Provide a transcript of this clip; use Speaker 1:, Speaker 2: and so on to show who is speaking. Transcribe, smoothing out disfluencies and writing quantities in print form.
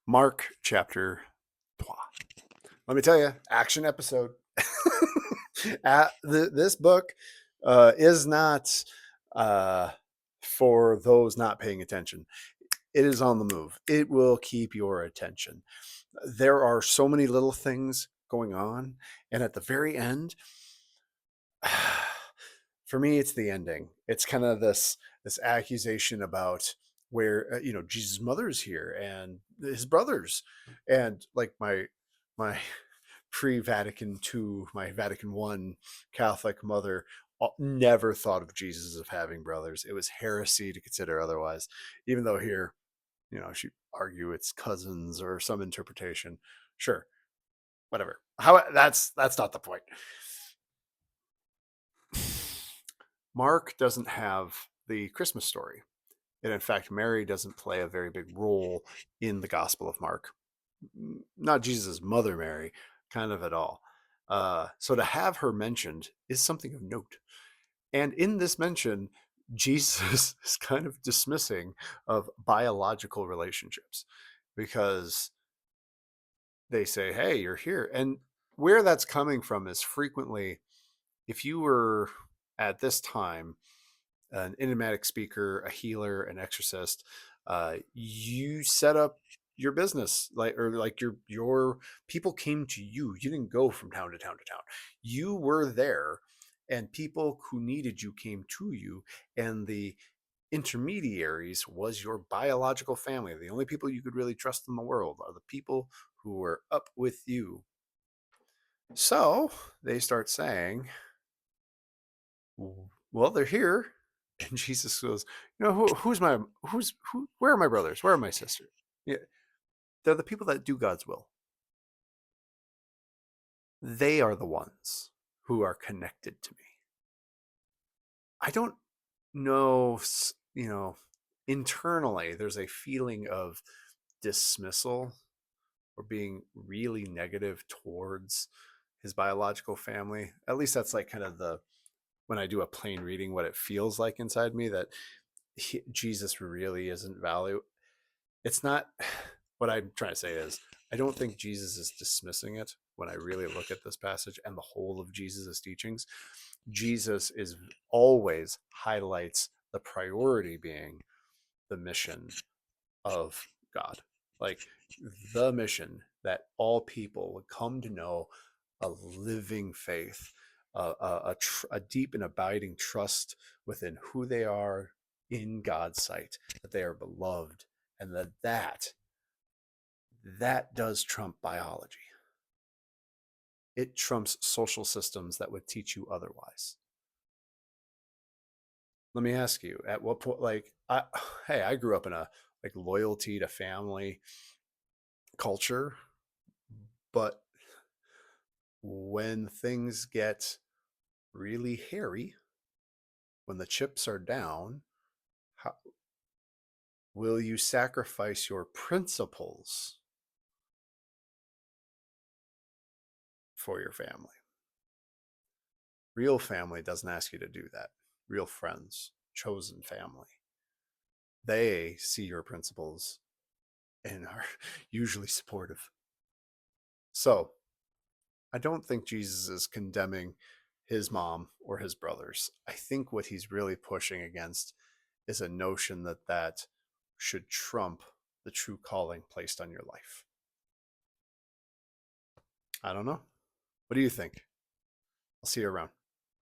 Speaker 1: Mark chapter 3. Let me tell you, action episode. This book is not uh, for those not paying attention. It is on the move. It will keep your attention. There are so many little things going on, and at the very end, for me, it's the ending. It's kind of this accusation about where Jesus' mother is here and his brothers, and like my pre-Vatican II, my Vatican I Catholic mother never thought of Jesus as having brothers. It was heresy to consider otherwise, even though here, she argue it's cousins or some interpretation. Sure, whatever. How that's not the point. Mark doesn't have the Christmas story. And in fact, Mary doesn't play a very big role in the Gospel of Mark. Not Jesus' mother, Mary, kind of at all. So to have her mentioned is something of note. And in this mention, Jesus is kind of dismissing of biological relationships because they say, hey, you're here. And where that's coming from is frequently, if you were at this time an enigmatic speaker, a healer, an exorcist, you set up your business like your people came to you. You didn't go from town to town to town. You were there, and people who needed you came to you, and the intermediaries was your biological family. The only people you could really trust in the world are the people who were up with you. So they start saying, well, they're here. And Jesus goes, where are my brothers? Where are my sisters? Yeah, they're the people that do God's will. They are the ones who are connected to me. I don't know, internally, there's a feeling of dismissal or being really negative towards his biological family. At least that's like kind of when I do a plain reading, what it feels like inside me that Jesus really isn't value. It's not what I'm trying to say is I don't think Jesus is dismissing it when I really look at this passage and the whole of Jesus' teachings. Jesus is always highlights the priority being the mission of God. Like the mission that all people would come to know a living faith, a deep and abiding trust within who they are in God's sight, that they are beloved, and that does trump biology. It trumps social systems that would teach you otherwise. Let me ask you, at what point, hey, I grew up in a loyalty to family culture, but when things get really hairy, when the chips are down, how, will you sacrifice your principles for your family? Real family doesn't ask you to do that. Real friends, chosen family, they see your principles and are usually supportive. So I don't think Jesus is condemning his mom or his brothers. I think what he's really pushing against is a notion that should trump the true calling placed on your life. I don't know. What do you think? I'll see you around.